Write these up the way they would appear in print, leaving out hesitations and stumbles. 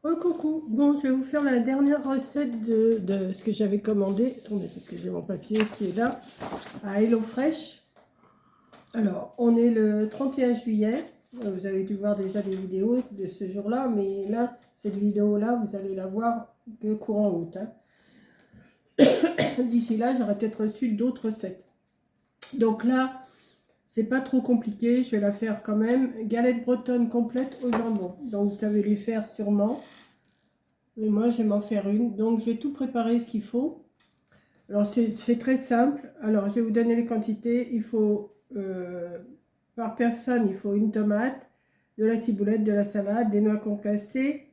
Oh coucou, bon je vais vous faire la dernière recette de ce que j'avais commandé. Attendez parce que j'ai mon papier qui est là, à HelloFresh. Alors on est le 31 juillet, vous avez dû voir déjà des vidéos de ce jour-là, mais là, cette vidéo-là, vous allez la voir que courant août, hein. D'ici là, j'aurai peut-être reçu d'autres recettes. Donc là, c'est pas trop compliqué, je vais la faire quand même. Galette bretonne complète au jambon, donc vous savez les faire sûrement. Mais moi, je vais m'en faire une. Donc, je vais tout préparer ce qu'il faut. Alors, c'est très simple. Alors, je vais vous donner les quantités. Il faut, par personne, il faut une tomate, de la ciboulette, de la salade, des noix concassées,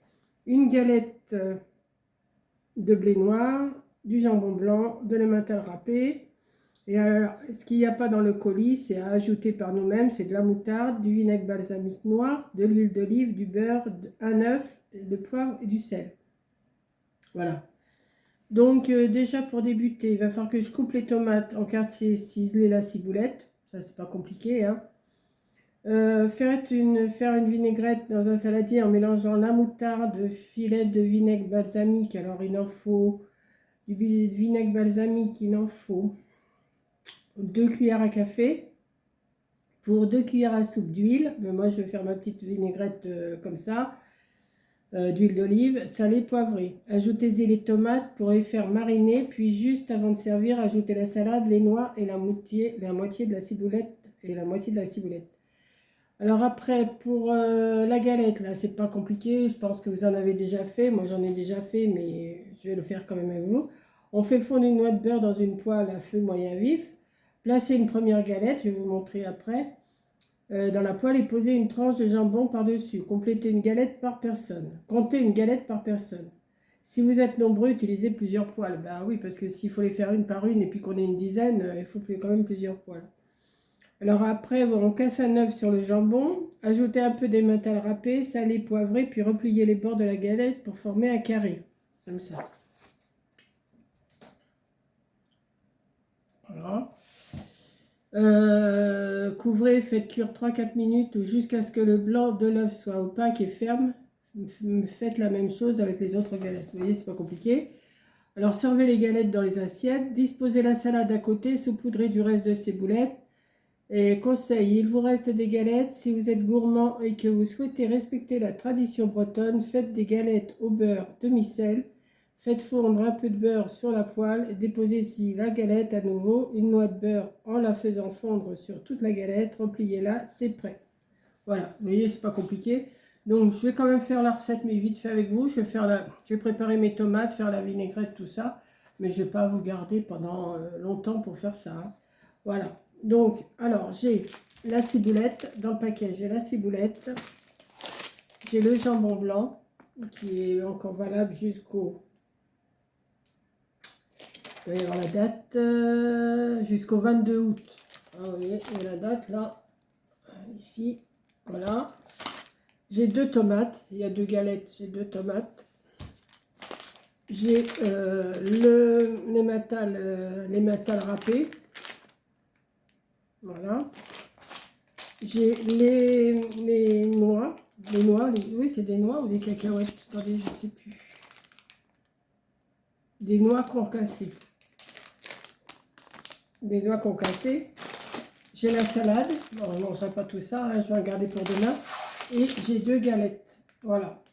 une galette de blé noir, du jambon blanc, de l'emmental râpé. Et alors, ce qu'il n'y a pas dans le colis, c'est à ajouter par nous-mêmes. C'est de la moutarde, du vinaigre balsamique noir, de l'huile d'olive, du beurre, un œuf, de poivre et du sel. Voilà. Donc déjà pour débuter, il va falloir que je coupe les tomates en quartiers, ciseler la ciboulette. Ça, c'est pas compliqué, hein. Faire une vinaigrette dans un saladier en mélangeant la moutarde, filet de vinaigre balsamique. Alors il en faut du vinaigre balsamique, il en faut 2 cuillères à café pour 2 cuillères à soupe d'huile. Mais moi je vais faire ma petite vinaigrette comme ça. D'huile d'olive, salée, poivrée. Ajoutez-y les tomates pour les faire mariner, puis juste avant de servir, ajoutez la salade, les noix et la moitié de la ciboulette et la moitié de la ciboulette. Alors après, pour la galette, là, c'est pas compliqué, je pense que vous en avez déjà fait, moi j'en ai déjà fait, mais je vais le faire quand même avec vous. On fait fondre une noix de beurre dans une poêle à feu moyen vif. Placez une première galette, je vais vous montrer après dans la poêle et posez une tranche de jambon par-dessus. Complétez une galette par personne. Comptez une galette par personne. Si vous êtes nombreux, utilisez plusieurs poêles. Ben oui, parce que s'il faut les faire une par une et puis qu'on est une dizaine, il faut quand même plusieurs poêles. Alors après, on casse un œuf sur le jambon. Ajoutez un peu d'emmental râpé, salé, poivré, puis repliez les bords de la galette pour former un carré. Comme ça. Voilà. Couvrez, faites cuire 3-4 minutes ou jusqu'à ce que le blanc de l'œuf soit opaque et ferme. Faites la même chose avec les autres galettes. Vous voyez, c'est pas compliqué. Alors servez les galettes dans les assiettes. Disposez la salade à côté, saupoudrez du reste de ces boulettes. Et conseil, il vous reste des galettes. Si vous êtes gourmand et que vous souhaitez respecter la tradition bretonne, faites des galettes au beurre demi-sel. Faites fondre un peu de beurre sur la poêle et déposez ici la galette à nouveau, une noix de beurre en la faisant fondre sur toute la galette, rempliez-la, c'est prêt. Voilà, vous voyez, c'est pas compliqué. Donc je vais quand même faire la recette, mais vite fait avec vous. Je vais préparer mes tomates, faire la vinaigrette, tout ça. Mais je ne vais pas vous garder pendant longtemps pour faire ça, hein. Voilà. Donc, alors, j'ai la ciboulette dans le paquet. J'ai la ciboulette. J'ai le jambon blanc qui est encore valable jusqu'au... Il va y avoir la date jusqu'au 22 août. Ah, vous voyez, il y a la date là, ici. Voilà. J'ai 2 tomates. Il y a 2 galettes. J'ai 2 tomates. J'ai l'emmental râpé. Voilà. J'ai les noix. Oui, c'est des noix ou des cacahuètes. Attendez, je ne sais plus. Des noix concassées. Des noix concassées. J'ai la salade. Bon, on ne mangera pas tout ça, hein, je vais en garder pour demain. Et j'ai 2 galettes. Voilà.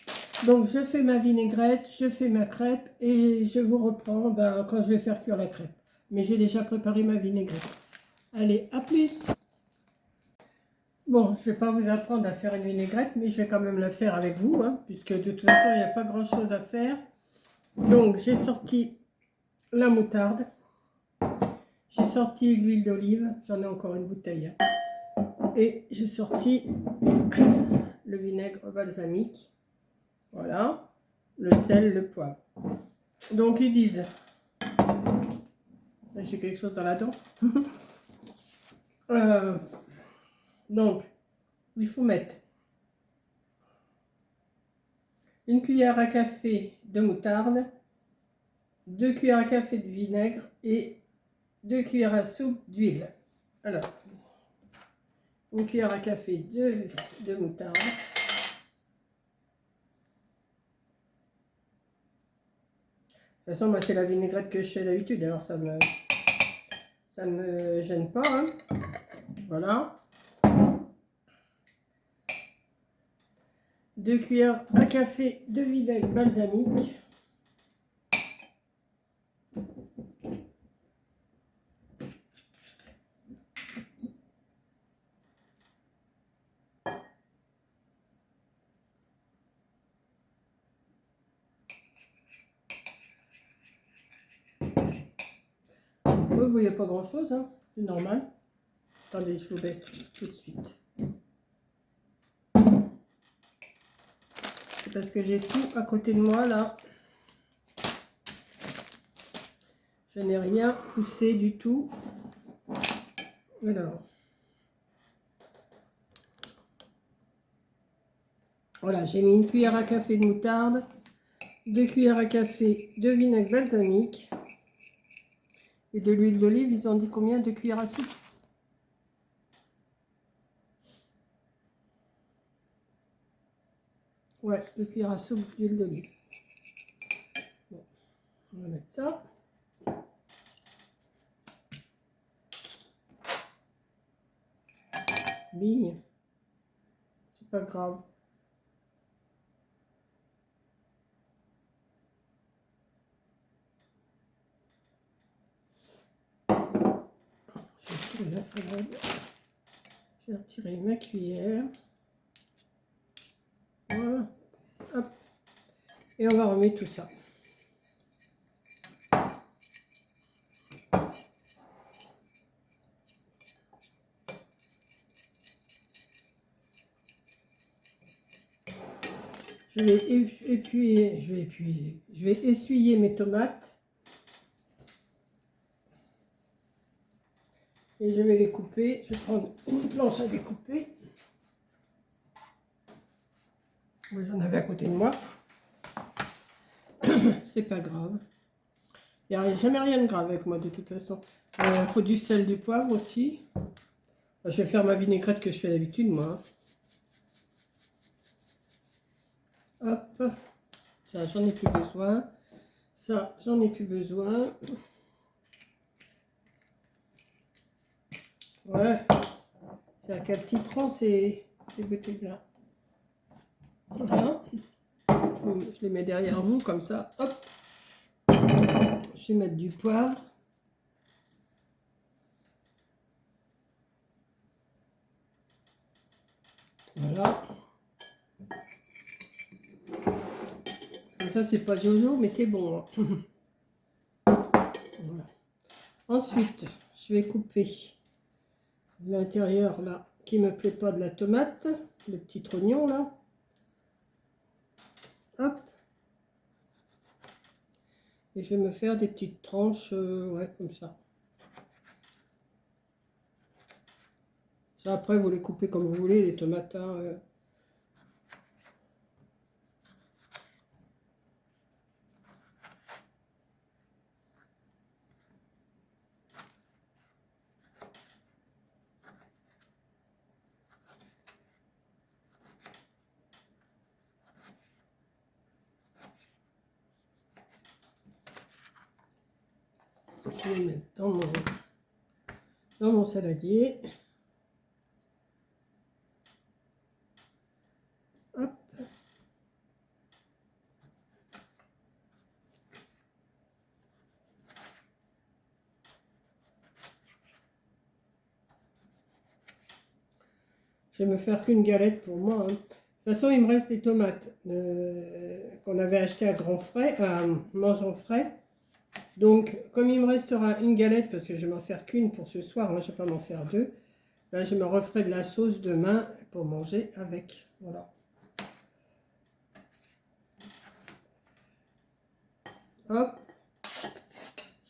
Donc, je fais ma vinaigrette, je fais ma crêpe et je vous reprends quand je vais faire cuire la crêpe. Mais j'ai déjà préparé ma vinaigrette. Allez, à plus! Bon, je ne vais pas vous apprendre à faire une vinaigrette, mais je vais quand même la faire avec vous, hein, puisque de toute façon, il n'y a pas grand-chose à faire. Donc, j'ai sorti la moutarde. J'ai sorti l'huile d'olive. J'en ai encore une bouteille, hein. Et j'ai sorti le vinaigre balsamique. Voilà. Le sel, le poivre. Donc, ils disent... J'ai quelque chose dans la dent. Donc, il faut mettre une cuillère à café de moutarde, 2 cuillères à café de vinaigre et 2 cuillères à soupe d'huile. Alors, une cuillère à café de moutarde, façon, moi, c'est la vinaigrette que je fais d'habitude, alors ça me gêne pas. Hein. Voilà. 2 cuillères à café de vinaigre balsamique. Vous voyez pas grand chose, hein. C'est normal. Attendez, je vous baisse tout de suite. C'est parce que j'ai tout à côté de moi là. Je n'ai rien poussé du tout. Alors. Voilà, j'ai mis 1 cuillère à café de moutarde, 2 cuillères à café de vinaigre balsamique et de l'huile d'olive. Ils ont dit combien de cuillères à soupe? Ouais, 2 cuillères à soupe d'huile d'olive. Bon, on va mettre ça. Bigne. C'est pas grave. Je vais retirer la salade. Je vais retirer ma cuillère. Voilà. Hop. Et on va remettre tout ça. Je vais essuyer mes tomates. Et je vais les couper. Je vais prendre une planche à découper. J'en avais à côté de moi. C'est pas grave. Il n'y a jamais rien de grave avec moi de toute façon. Il faut du sel, du poivre aussi. Je vais faire ma vinaigrette que je fais d'habitude moi. Hop. Ça, j'en ai plus besoin. Ça, j'en ai plus besoin. Ouais. C'est à 4 citrons, ces bouteilles-là. Voilà. Je les mets derrière vous, comme ça. Hop. Je vais mettre du poivre. Voilà. Comme ça, c'est pas jojo, mais c'est bon. Voilà. Ensuite, je vais couper l'intérieur là qui me plaît pas de la tomate, le petit oignon là. Hop. Et je vais me faire des petites tranches, ouais, comme ça. Ça, après, vous les coupez comme vous voulez, les tomates. Hein, Je vais mettre dans mon saladier. Hop. Je vais me faire qu'une galette pour moi. Hein. De toute façon, il me reste les tomates qu'on avait achetées à Grand Frais, à Mangeant Frais. Donc, comme il me restera une galette, parce que je vais m'en faire qu'une pour ce soir, hein, je ne vais pas m'en faire deux, ben, je me referai de la sauce demain pour manger avec. Voilà. Hop.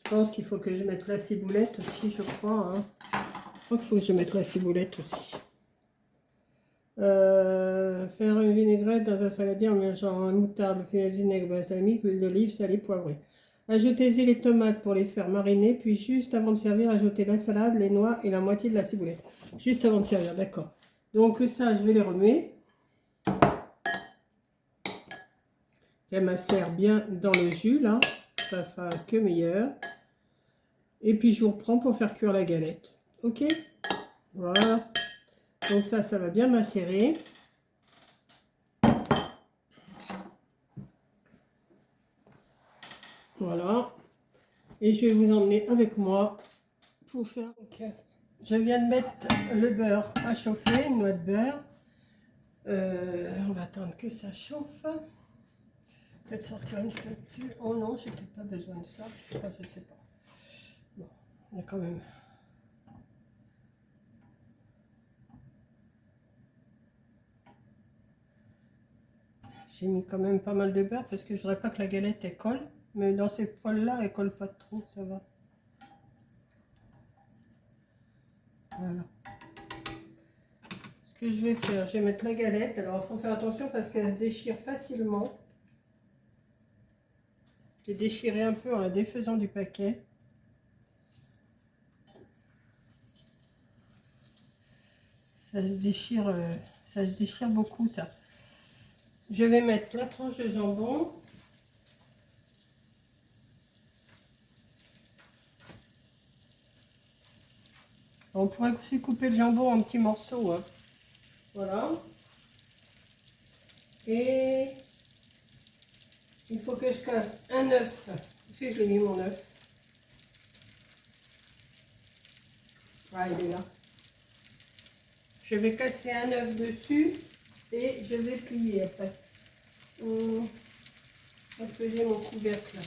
Je pense qu'il faut que je mette la ciboulette aussi, je crois. Hein. Je crois qu'il faut que je mette la ciboulette aussi. Faire une vinaigrette dans un saladier en mélangeant un moutarde, vinaigre balsamique, huile d'olive, salé, poivré. Ajoutez-y les tomates pour les faire mariner, puis juste avant de servir, ajoutez la salade, les noix et la moitié de la ciboulette. Juste avant de servir, d'accord. Donc ça, je vais les remuer. Qu'elle macère bien dans le jus, là. ça sera que meilleur. Et puis je vous reprends pour faire cuire la galette. Ok? Voilà. Donc ça va bien macérer. Voilà. Et je vais vous emmener avec moi pour faire... Okay. Je viens de mettre le beurre à chauffer, une noix de beurre. On va attendre que ça chauffe. Peut-être sortir une spatule. Oh non, j'ai peut-être pas besoin de ça. Enfin, je sais pas. Bon, il y a quand même... J'ai mis quand même pas mal de beurre parce que je voudrais pas que la galette elle colle. Mais dans ces poils-là, elle colle pas trop, ça va. Voilà. Ce que je vais faire, je vais mettre la galette. Alors, il faut faire attention parce qu'elle se déchire facilement. J'ai déchiré un peu en la défaisant du paquet. Ça se déchire beaucoup, ça. Je vais mettre la tranche de jambon. On pourrait aussi couper le jambon en petits morceaux. Hein. Voilà. Et il faut que je casse un œuf. Où c'est que je l'ai mis mon œuf? Ah, il est là. Je vais casser un œuf dessus et je vais plier après. Parce que j'ai mon couvercle là.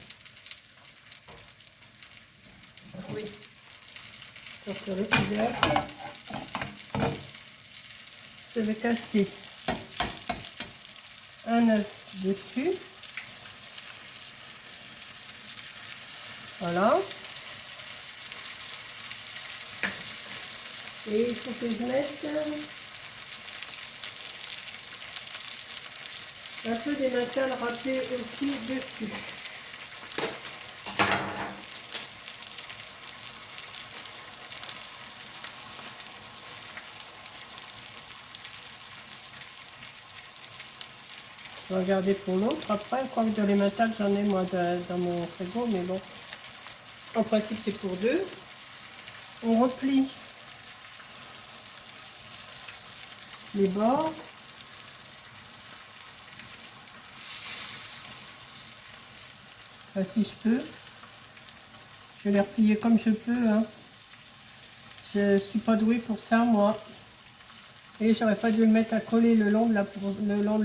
Oui. Sortir le couvercle. Je vais casser un œuf dessus. Voilà. Et il faut que je mette un peu d'émental râpé aussi dessus. Je vais regarder pour l'autre après. Quoi que de l'émental, j'en ai moi dans mon frigo, mais bon. En principe, c'est pour deux. On replie les bords. Enfin, si je peux. Je vais les replier comme je peux. Hein. Je suis pas douée pour ça, moi. Et j'aurais pas dû le mettre à coller le long de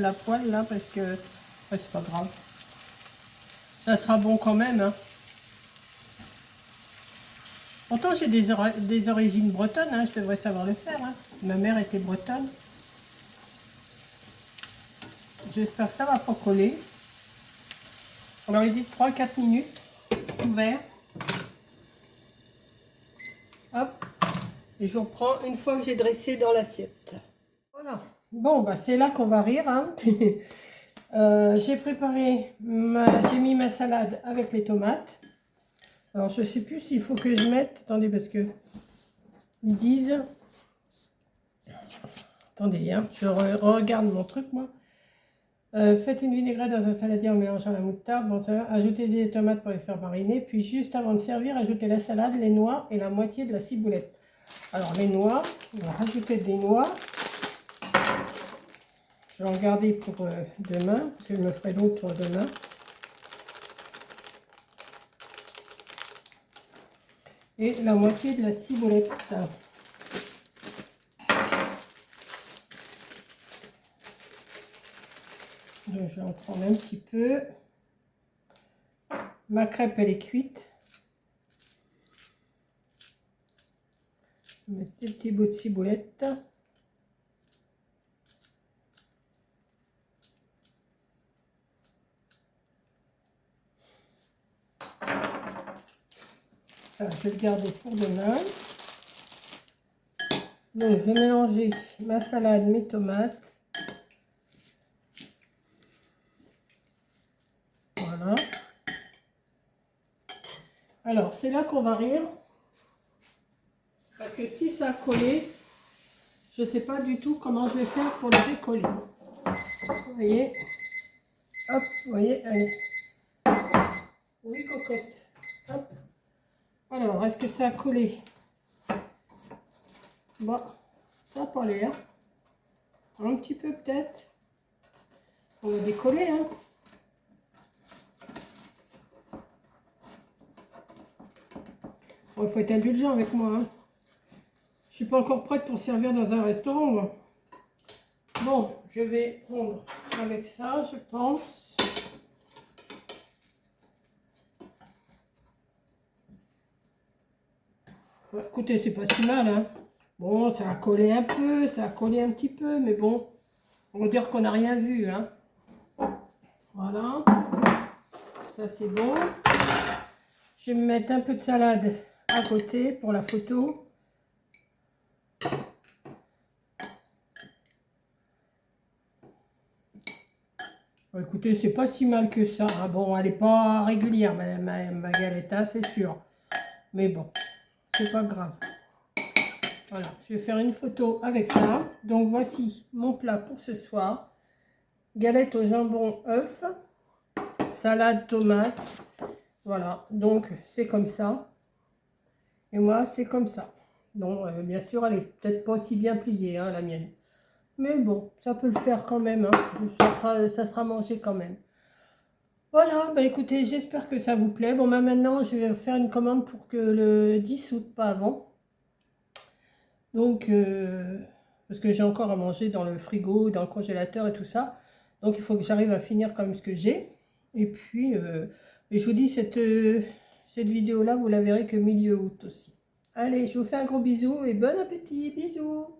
la poêle, là, parce que... Ouais, c'est pas grave. Ça sera bon quand même. Hein. Pourtant, j'ai des origines bretonnes. Hein. Je devrais savoir le faire. Hein. Ma mère était bretonne. J'espère que ça va pas coller. Alors, ils disent 3-4 minutes. Ouvert. Hop. Et je reprends une fois que j'ai dressé dans l'assiette. Voilà. Bon, bah c'est là qu'on va rire. Hein. J'ai préparé, j'ai mis ma salade avec les tomates. Alors, je sais plus s'il faut que je mette... Attendez, parce que ils disent... Attendez, hein, je regarde mon truc, moi. Faites une vinaigrette dans un saladier en mélangeant la moutarde. Bon, ajoutez des tomates pour les faire mariner. Puis, juste avant de servir, ajoutez la salade, les noix et la moitié de la ciboulette. Alors, les noix, on va rajouter des noix. Je vais en garder pour demain, parce que je me ferai d'autres demain. Et la moitié de la ciboulette. Donc, je vais en prendre un petit peu. Ma crêpe, elle est cuite. Je vais mettre des petits bouts de ciboulette. Ça, je vais le garder pour demain. Donc, je vais mélanger ma salade, mes tomates. Voilà. Alors, c'est là qu'on va rire. Parce que si ça a collé, je ne sais pas du tout comment je vais faire pour le décoller. Vous voyez? Hop, vous voyez, allez. Oui, cocotte. Hop. Alors, est-ce que ça a collé? Bon, ça n'a pas l'air. Un petit peu peut-être. On va décoller, hein. Bon, il faut être indulgent avec moi, hein. Je suis pas encore prête pour servir dans un restaurant, moi. Bon, je vais prendre avec ça, je pense. Ouais, écoutez, c'est pas si mal, hein. Bon, ça a collé un peu, ça a collé un petit peu, mais bon, on va dire qu'on n'a rien vu, hein. Voilà, ça c'est bon. Je vais me mettre un peu de salade à côté pour la photo. Bon, écoutez, c'est pas si mal que ça, hein. Bon, elle n'est pas régulière, ma galette, hein, c'est sûr. Mais bon, c'est pas grave. Voilà, je vais faire une photo avec ça. Donc voici mon plat pour ce soir. Galette au jambon, œuf, salade, tomate. Voilà, donc c'est comme ça. Et moi, c'est comme ça. Donc, bien sûr, elle est peut-être pas aussi bien pliée, hein, la mienne. Mais bon, ça peut le faire quand même, hein. Ça sera mangé quand même. Voilà, bah écoutez, j'espère que ça vous plaît. Bon, bah maintenant, je vais faire une commande pour que le 10 août, pas avant. Donc, parce que j'ai encore à manger dans le frigo, dans le congélateur et tout ça. Donc, il faut que j'arrive à finir comme ce que j'ai. Et puis, mais je vous dis, cette vidéo-là, vous la verrez que milieu août aussi. Allez, je vous fais un gros bisou et bon appétit. Bisous!